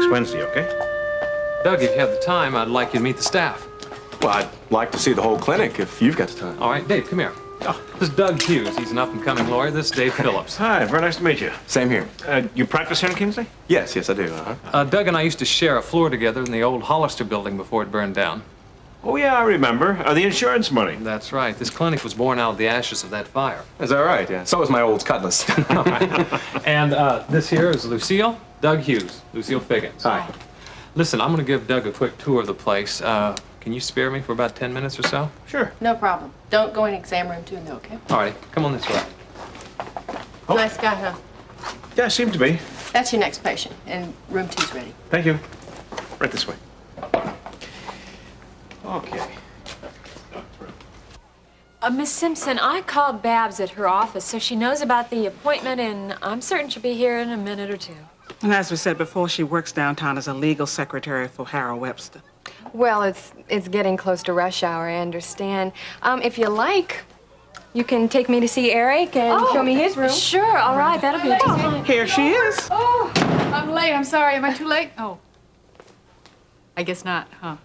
next Wednesday, okay? Doug, if you have the time, I'd like you to meet the staff. Well, I'd like to see the whole clinic if you've got the time. All right, Dave, come here. This is Doug Hughes. He's an up-and-coming lawyer. This is Dave Phillips. Hi, very nice to meet you. Same here. You practice here in Kingsley? Yes, I do. Doug and I used to share a floor together in the old Hollister building before it burned down. Oh, yeah, I remember. The insurance money. That's right. This clinic was born out of the ashes of that fire. Is that right? Yeah. So is my old cutlass. And this here is Lucille, Doug Hughes, Lucille Figgins. Hi. Listen, I'm going to give Doug a quick tour of the place. Can you spare me for about 10 minutes or so? Sure. No problem. Don't go in exam room 2, though, okay? All right, come on this way. Oh. Nice guy, huh? Yeah, seemed to be. That's your next patient, and room 2's ready. Thank you. Right this way. Okay. Miss Simpson, I called Babs at her office, so she knows about the appointment, and I'm certain she'll be here in a minute or two. And as we said before, she works downtown as a legal secretary for Harold Webster. Well, it's getting close to rush hour, I understand. If you like, you can take me to see Eric and show me his room. Sure, all right, that'll be just fine. Here she is. Oh, I'm late. I'm sorry. Am I too late? Oh. I guess not, huh?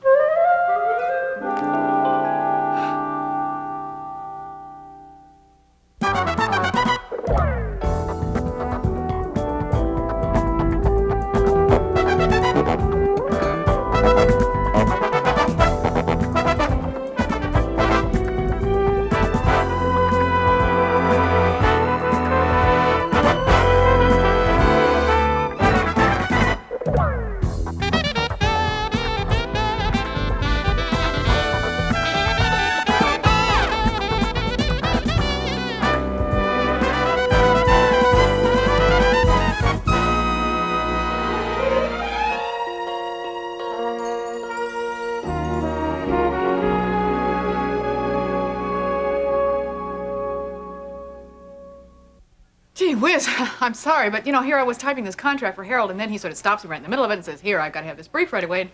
Gee whiz, I'm sorry, but you know, here I was typing this contract for Harold, and then he sort of stops me right in the middle of it and says, "Here, I've got to have this brief right away." And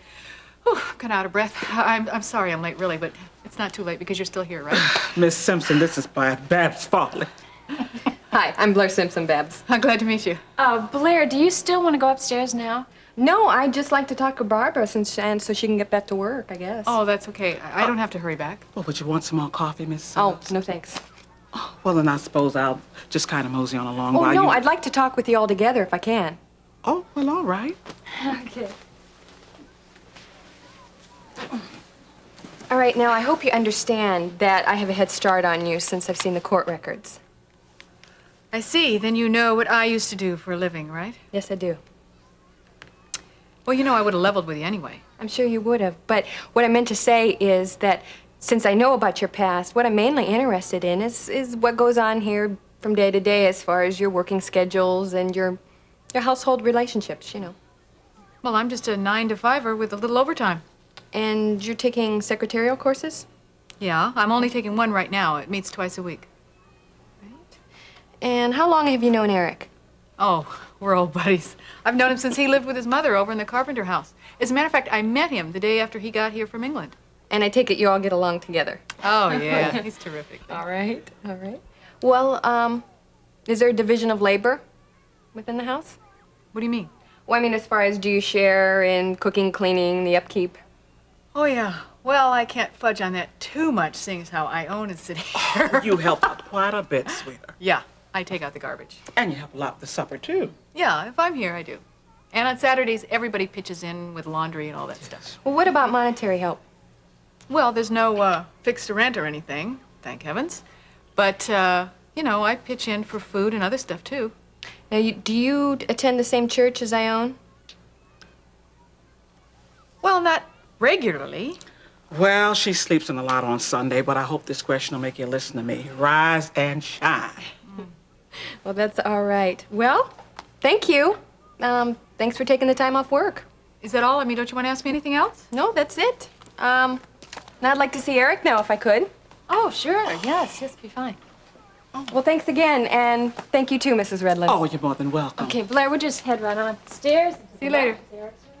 whew, I'm kind of out of breath. I'm sorry I'm late, really, but it's not too late because you're still here, right? Miss Simpson, this is Babs Farley. Hi, I'm Blair Simpson, Babs. I'm glad to meet you. Blair, do you still want to go upstairs now? No, I'd just like to talk to Barbara and so she can get back to work, I guess. Oh, that's okay. I don't have to hurry back. Well, would you want some more coffee, Miss? Oh, no thanks. Well, then I suppose I'll just kind of mosey on along Oh, while no, you... I'd like to talk with you all together if I can. Oh, well, all right. Okay. All right, now I hope you understand that I have a head start on you since I've seen the court records. I see. Then you know what I used to do for a living, right? Yes, I do. Well, you know I would have leveled with you anyway. I'm sure you would have, but what I meant to say is that since I know about your past, what I'm mainly interested in is what goes on here from day to day as far as your working schedules and your household relationships, you know. Well, I'm just a 9-to-5-er with a little overtime. And you're taking secretarial courses? Yeah, I'm only taking one right now. It meets twice a week. Right. And how long have you known Eric? Oh, we're old buddies. I've known him since he lived with his mother over in the Carpenter house. As a matter of fact, I met him the day after he got here from England. And I take it you all get along together. Oh, yeah. He's terrific. All right, all right. Well, is there a division of labor within the house? What do you mean? Well, I mean, as far as do you share in cooking, cleaning, the upkeep? Oh, yeah. Well, I can't fudge on that too much, seeing as how I own a city here. You help out quite a bit, sweetheart. Yeah, I take out the garbage. And you help a lot with the supper, too. Yeah, if I'm here, I do. And on Saturdays, everybody pitches in with laundry and all that stuff. Well, what about monetary help? Well, there's no fixed rent or anything, thank heavens. But, you know, I pitch in for food and other stuff, too. Now, do you attend the same church as I own? Well, not regularly. Well, she sleeps in a lot on Sunday, but I hope this question will make you listen to me. Rise and shine. Well, that's all right. Well, thank you. Thanks for taking the time off work. Is that all? I mean, don't you want to ask me anything else? No, that's it. Now I'd like to see Eric now, if I could. Oh, sure, yes, be fine. Well, thanks again, and thank you too, Mrs. Redland. Oh, you're more than welcome. Okay, Blair, we'll just head right on upstairs. See you later.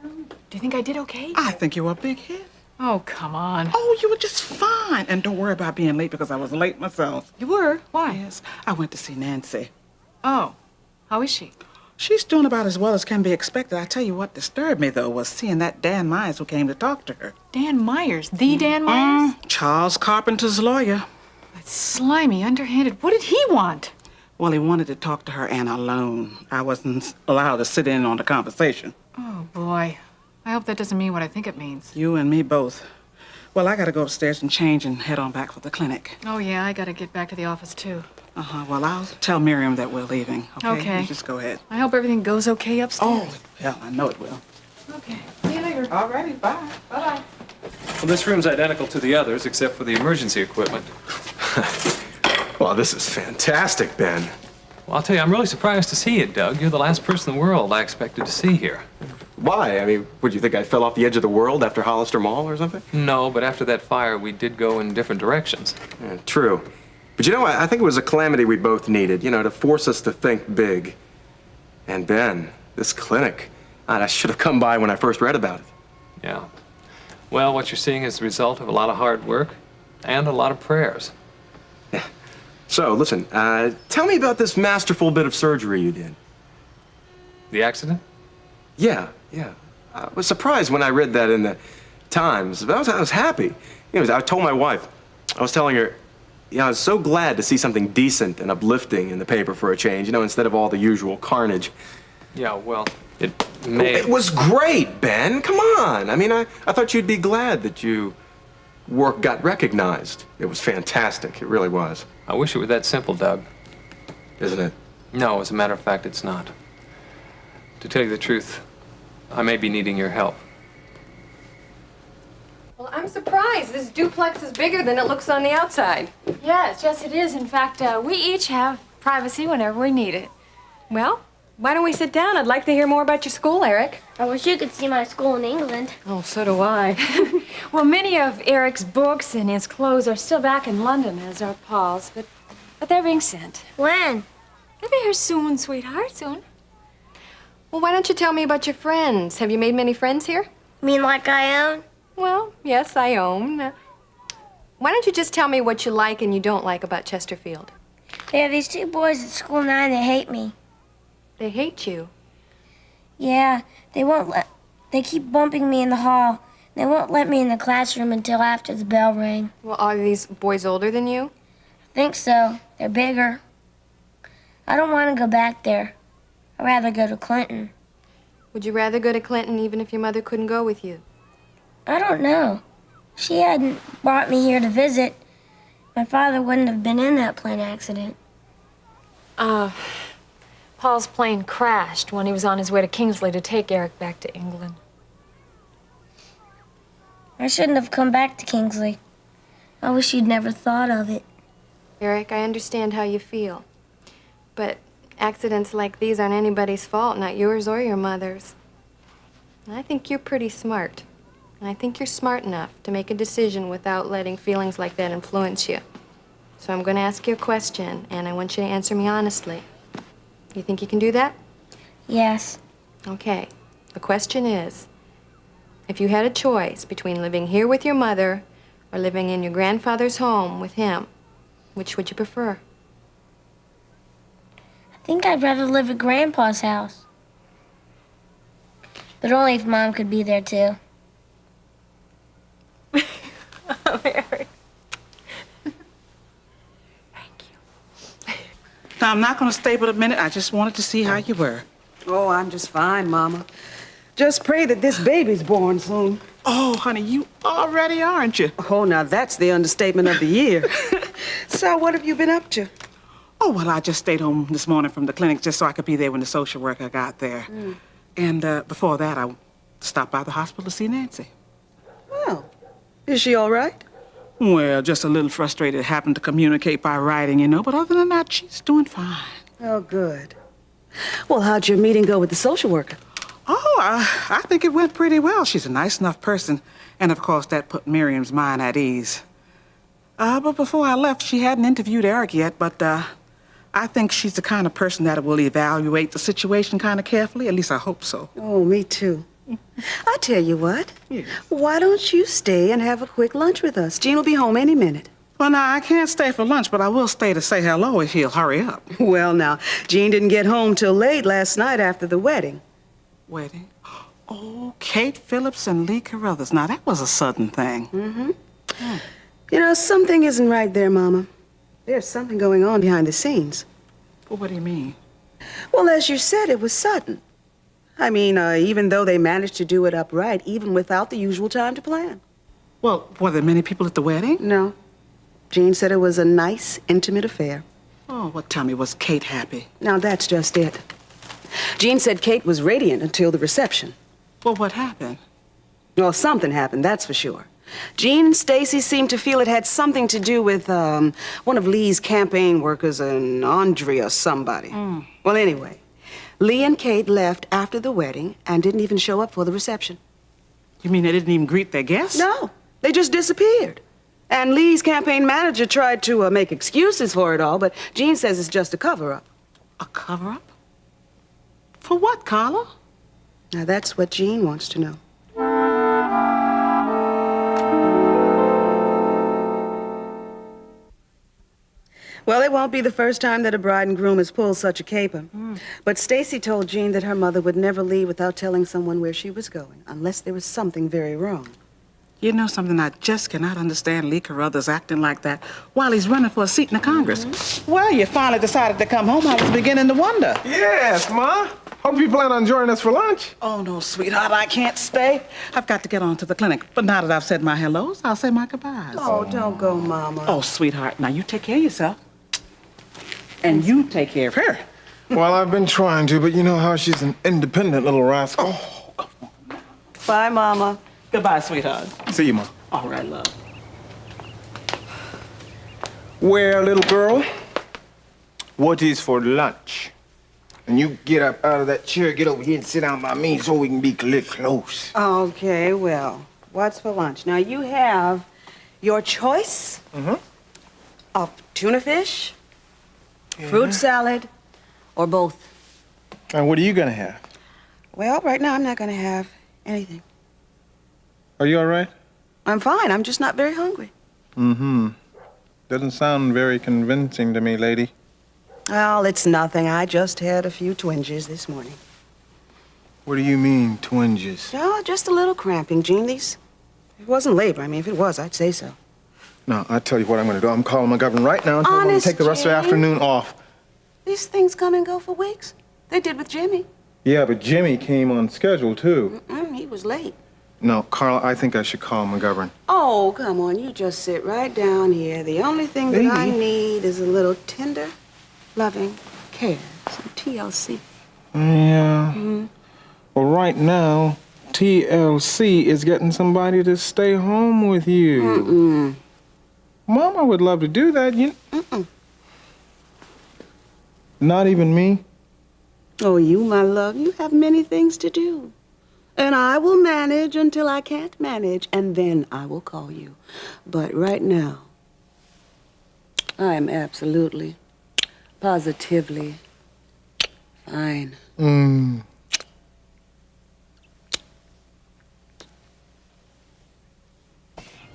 Do you think I did okay? I think you were a big hit. Oh, come on. Oh, you were just fine. And don't worry about being late because I was late myself. You were? Why? Yes, I went to see Nancy. Oh, how is she? She's doing about as well as can be expected. I tell you what disturbed me, though, was seeing that Dan Myers who came to talk to her. Dan Myers, the Dan Myers? Charles Carpenter's lawyer. That's slimy, underhanded. What did he want? Well, he wanted to talk to her and alone. I wasn't allowed to sit in on the conversation. Oh, boy. I hope that doesn't mean what I think it means. You and me both. Well, I gotta go upstairs and change and head on back for the clinic. Oh, yeah, I gotta get back to the office, too. Well, I'll tell Miriam that we're leaving, okay? Okay. You just go ahead. I hope everything goes okay upstairs. Oh, yeah, I know it will. Okay. See you later. All righty, bye. Bye-bye. Well, this room's identical to the others, except for the emergency equipment. Well, this is fantastic, Ben. Well, I'll tell you, I'm really surprised to see you, Doug. You're the last person in the world I expected to see here. Why? I mean, would you think I fell off the edge of the world after Hollister Mall or something? No, but after that fire, we did go in different directions. Yeah, true. But you know, I think it was a calamity we both needed, you know, to force us to think big. And Ben, this clinic, I should have come by when I first read about it. Yeah. Well, what you're seeing is the result of a lot of hard work and a lot of prayers. So, listen, tell me about this masterful bit of surgery you did. The accident? Yeah. I was surprised when I read that in the Times. But I was happy. You know, I told my wife, I was telling her, yeah, I was so glad to see something decent and uplifting in the paper for a change, you know, instead of all the usual carnage. Yeah, well, it may... It was great, Ben. Come on. I mean, I thought you'd be glad that your work got recognized. It was fantastic. It really was. I wish it were that simple, Doug. Isn't it? No, as a matter of fact, it's not. To tell you the truth, I may be needing your help. Well, I'm surprised. This duplex is bigger than it looks on the outside. Yes, it is. In fact, we each have privacy whenever we need it. Well, why don't we sit down? I'd like to hear more about your school, Eric. I wish you could see my school in England. Oh, so do I. Well, many of Eric's books and his clothes are still back in London, as are Paul's, but they're being sent. When? They'll be here soon, sweetheart, soon. Well, why don't you tell me about your friends? Have you made many friends here? Mean like I own? Well, yes, I own. Why don't you just tell me what you like and you don't like about Chesterfield? There are these two boys at school 9 that hate me. They hate you. Yeah, they keep bumping me in the hall. They won't let me in the classroom until after the bell rang. Well, are these boys older than you? I think so. They're bigger. I don't want to go back there. I'd rather go to Clinton. Would you rather go to Clinton even if your mother couldn't go with you? I don't know. She hadn't brought me here to visit. My father wouldn't have been in that plane accident. Paul's plane crashed when he was on his way to Kingsley to take Eric back to England. I shouldn't have come back to Kingsley. I wish you'd never thought of it. Eric, I understand how you feel. But accidents like these aren't anybody's fault, not yours or your mother's. And I think you're pretty smart. And I think you're smart enough to make a decision without letting feelings like that influence you. So I'm going to ask you a question, and I want you to answer me honestly. You think you can do that? Yes. Okay. The question is, if you had a choice between living here with your mother or living in your grandfather's home with him, which would you prefer? I think I'd rather live at Grandpa's house. But only if Mom could be there, too. Oh, Eric. Now, I'm not going to stay but a minute. I just wanted to see how you were. Oh, I'm just fine, Mama. Just pray that this baby's born soon. Oh, honey, you already are, aren't you? Oh, now that's the understatement of the year. So what have you been up to? Oh, well, I just stayed home this morning from the clinic just so I could be there when the social worker got there. And before that, I stopped by the hospital to see Nancy. Well, is she all right? Well, just a little frustrated. Happened to communicate by writing, you know, but other than that, she's doing fine. Oh, good. Well, how'd your meeting go with the social worker? Oh, I think it went pretty well. She's a nice enough person. And, of course, that put Miriam's mind at ease. But before I left, she hadn't interviewed Eric yet, but I think she's the kind of person that will evaluate the situation kind of carefully. At least I hope so. Oh, me too. I tell you what. Yes. Why don't you stay and have a quick lunch with us? Jean will be home any minute. Well, now, I can't stay for lunch, but I will stay to say hello if he'll hurry up. Well, now, Jean didn't get home till late last night after the wedding. Wedding? Oh, Kate Phillips and Lee Carruthers. Now, that was a sudden thing. Mm-hmm. You know, something isn't right there, Mama. There's something going on behind the scenes. Well, what do you mean? Well, as you said, it was sudden. I mean, even though they managed to do it upright, even without the usual time to plan. Well, were there many people at the wedding? No. Jean said it was a nice, intimate affair. Oh, well, tell me, was Kate happy? Now, that's just it. Jean said Kate was radiant until the reception. Well, what happened? Well, something happened, that's for sure. Jean and Stacy seemed to feel it had something to do with one of Lee's campaign workers, an Andre or somebody. Well, anyway, Lee and Kate left after the wedding and didn't even show up for the reception. You mean they didn't even greet their guests? No, they just disappeared. And Lee's campaign manager tried to make excuses for it all, but Jean says it's just a cover-up. A cover-up? For what, Carla? Now, that's what Jean wants to know. Well, it won't be the first time that a bride and groom has pulled such a caper. But Stacy told Jean that her mother would never leave without telling someone where she was going, unless there was something very wrong. You know something, I just cannot understand Lee Carruthers acting like that while he's running for a seat in the Congress. Well, you finally decided to come home. I was beginning to wonder. Yes, Ma. Hope you plan on joining us for lunch. Oh, no, sweetheart, I can't stay. I've got to get on to the clinic. But now that I've said my hellos, I'll say my goodbyes. Oh, don't go, Mama. Oh, sweetheart, now you take care of yourself. And you take care of her. Well, I've been trying to, but you know how she's an independent little rascal. Oh, come on. Bye, Mama. Goodbye, sweetheart. See you, Ma. All right, love. Well, little girl, what is for lunch? And you get up out of that chair, get over here and sit down by me so we can be a little close. Okay, well, what's for lunch? Now, you have your choice of tuna fish, fruit salad, or both. And what are you gonna have? Well, right now, I'm not going to have anything. Are you all right? I'm fine. I'm just not very hungry. Doesn't sound very convincing to me, lady. Well, it's nothing. I just had a few twinges this morning. What do you mean, twinges? Oh, just a little cramping, Jean. It wasn't labor. I mean, if it was, I'd say so. No, I tell you what I'm gonna do. I'm calling my governor right now and tell him I'm gonna take the rest of the Honest, afternoon off. These things come and go for weeks. They did with Jimmy. Yeah, but Jimmy came on schedule, too. He was late. No, Carl, I think I should call McGovern. Oh, come on. You just sit right down here. The only thing that I need is a little tender, loving care. Some TLC. Yeah. Well, right now, TLC is getting somebody to stay home with you. Mama would love to do that. Not even me? Oh, you, my love, you have many things to do. And I will manage until I can't manage, and then I will call you. But right now, I am absolutely, positively fine.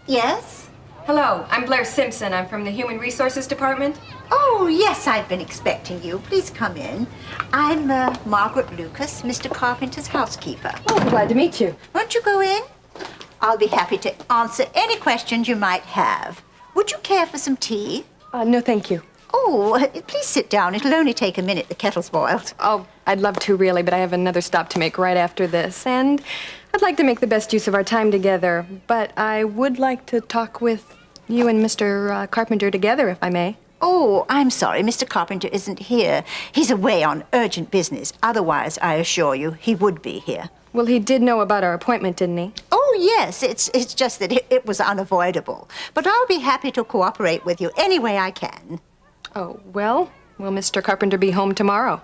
Yes? Hello, I'm Blair Simpson. I'm from the Human Resources Department. Oh, yes, I've been expecting you. Please come in. I'm Margaret Lucas, Mr. Carpenter's housekeeper. Oh, glad to meet you. Won't you go in? I'll be happy to answer any questions you might have. Would you care for some tea? No, thank you. Oh, please sit down. It'll only take a minute. The kettle's boiled. Oh, I'd love to, really, but I have another stop to make right after this. And I'd like to make the best use of our time together. But I would like to talk with you and Mr. Carpenter together, if I may. Oh, I'm sorry. Mr. Carpenter isn't here. He's away on urgent business. Otherwise, I assure you, he would be here. Well, he did know about our appointment, didn't he? Oh, yes. It's just that it was unavoidable. But I'll be happy to cooperate with you any way I can. Oh, well, will Mr. Carpenter be home tomorrow?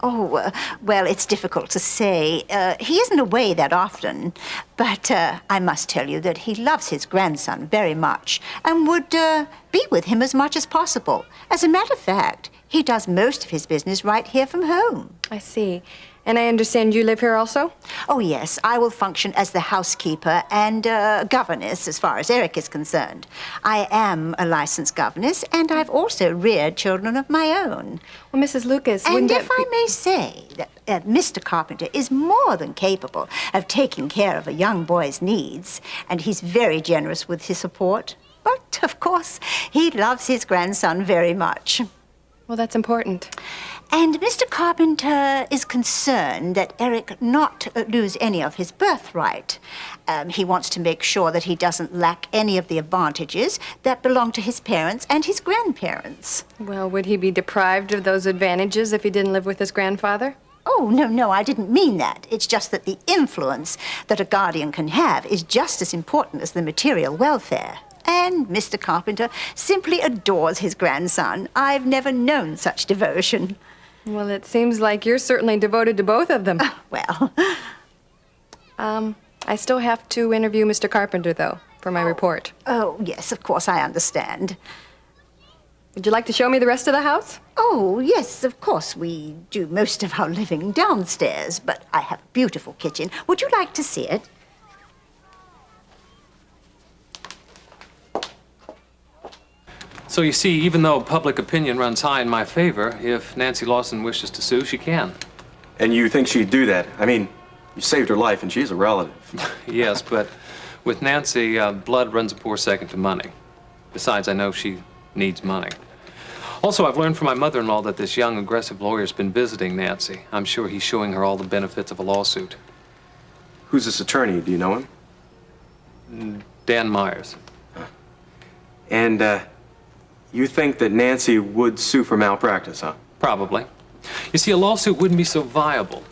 Oh, well, it's difficult to say. He isn't away that often. But I must tell you that he loves his grandson very much and would be with him as much as possible. As a matter of fact, he does most of his business right here from home. I see. And I understand you live here also? Oh, yes, I will function as the housekeeper and governess as far as Eric is concerned. I am a licensed governess, and I've also reared children of my own. Well, Mrs. Lucas, And wouldn't if that I may say that Mr. Carpenter is more than capable of taking care of a young boy's needs, and he's very generous with his support. But, of course, he loves his grandson very much. Well, that's important. And Mr. Carpenter is concerned that Eric not lose any of his birthright. He wants to make sure that he doesn't lack any of the advantages that belong to his parents and his grandparents. Well, would he be deprived of those advantages if he didn't live with his grandfather? Oh, no, I didn't mean that. It's just that the influence that a guardian can have is just as important as the material welfare. And Mr. Carpenter simply adores his grandson. I've never known such devotion. Well, it seems like you're certainly devoted to both of them. Well, I still have to interview Mr. Carpenter, though, for my report. oh, yes, of course, I understand. Would you like to show me the rest of the house? Oh, yes, of course, we do most of our living downstairs, but I have a beautiful kitchen. Would you like to see it? So you see, even though public opinion runs high in my favor, if Nancy Lawson wishes to sue, she can. And you think she'd do that? I mean, you saved her life, and she's a relative. Yes, but with Nancy, blood runs a poor second to money. Besides, I know she needs money. Also, I've learned from my mother-in-law that this young, aggressive lawyer's been visiting Nancy. I'm sure he's showing her all the benefits of a lawsuit. Who's this attorney? Do you know him? Dan Myers. And, you think that Nancy would sue for malpractice, huh? Probably. You see, a lawsuit wouldn't be so viable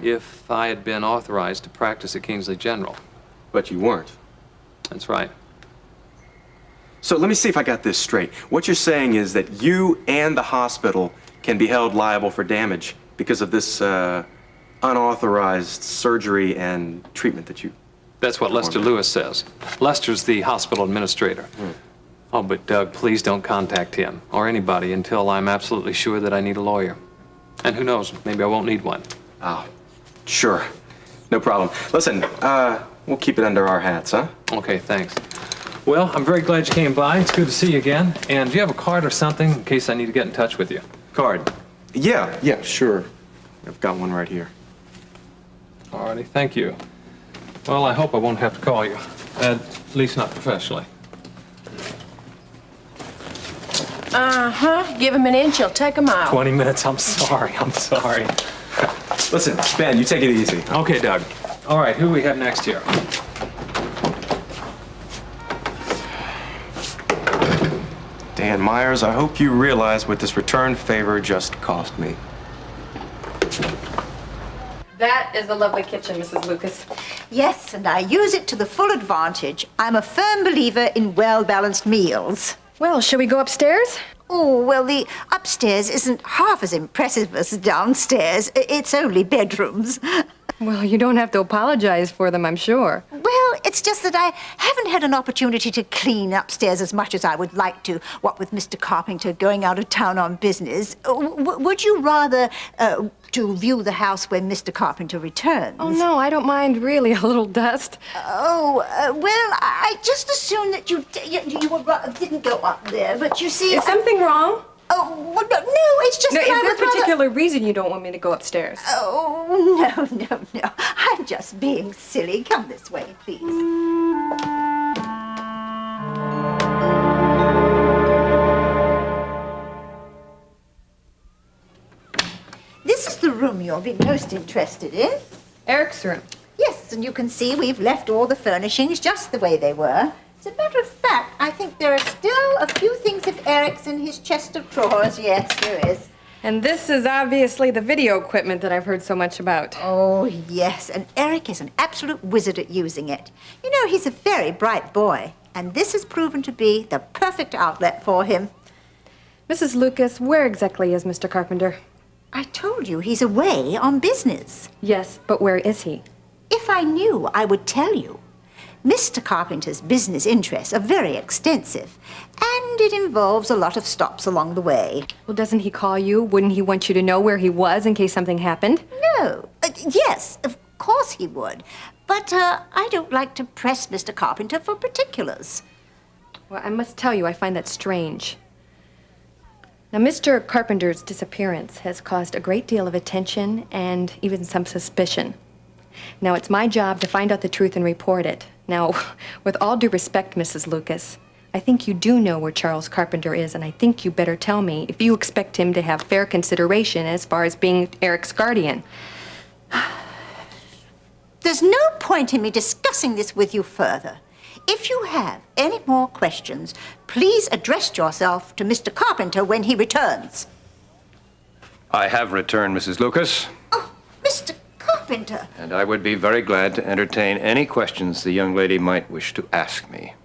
if I had been authorized to practice at Kingsley General. But you weren't. That's right. So let me see if I got this straight. What you're saying is that you and the hospital can be held liable for damage because of this unauthorized surgery and treatment that you... That's what Lester Lewis says. Lester's the hospital administrator. Oh, but Doug, please don't contact him or anybody until I'm absolutely sure that I need a lawyer. And who knows, maybe I won't need one. Oh, sure. No problem. Listen, we'll keep it under our hats, huh? Okay, thanks. Well, I'm very glad you came by. It's good to see you again. And do you have a card or something in case I need to get in touch with you? Card. Yeah, sure. I've got one right here. Alrighty, thank you. Well, I hope I won't have to call you. At least not professionally. Uh-huh. Give him an inch, he'll take a mile. 20 minutes, I'm sorry. Listen, Ben, you take it easy. Okay, Doug. All right, who do we have next here? Dan Myers, I hope you realize what this return favor just cost me. That is a lovely kitchen, Mrs. Lucas. Yes, and I use it to the full advantage. I'm a firm believer in well-balanced meals. Well, shall we go upstairs? Oh, well, the upstairs isn't half as impressive as downstairs. It's only bedrooms. Well, you don't have to apologize for them, I'm sure. Well, it's just that I haven't had an opportunity to clean upstairs as much as I would like to, what with Mr. Carpenter going out of town on business. Would you rather to view the house when Mr. Carpenter returns? Oh, no, I don't mind really a little dust. Oh, well, I just assumed that you didn't go up there, but you see... Is something wrong? Oh, well, no, it's just No, that is I there would a particular reason you don't want me to go upstairs? Oh, no. I'm just being silly. Come this way, please. This is the room you'll be most interested in. Eric's room. Yes, and you can see we've left all the furnishings just the way they were. As a matter of fact, I think there are still a few things of Eric's in his chest of drawers. Yes, there is. And this is obviously the video equipment that I've heard so much about. Oh, yes, and Eric is an absolute wizard at using it. You know, he's a very bright boy, and this has proven to be the perfect outlet for him. Mrs. Lucas, where exactly is Mr. Carpenter? I told you he's away on business. Yes, but where is he? If I knew, I would tell you. Mr. Carpenter's business interests are very extensive, and it involves a lot of stops along the way. Well, doesn't he call you? Wouldn't he want you to know where he was in case something happened? Oh, yes, of course he would. But I don't like to press Mr. Carpenter for particulars. Well, I must tell you, I find that strange. Now, Mr. Carpenter's disappearance has caused a great deal of attention and even some suspicion. Now, it's my job to find out the truth and report it. Now, with all due respect, Mrs. Lucas, I think you do know where Charles Carpenter is, and I think you better tell me if you expect him to have fair consideration as far as being Eric's guardian. There's no point in me discussing this with you further. If you have any more questions, please address yourself to Mr. Carpenter when he returns. I have returned, Mrs. Lucas, Oh, Mr. Carpenter. and I would be very glad to entertain any questions the young lady might wish to ask me.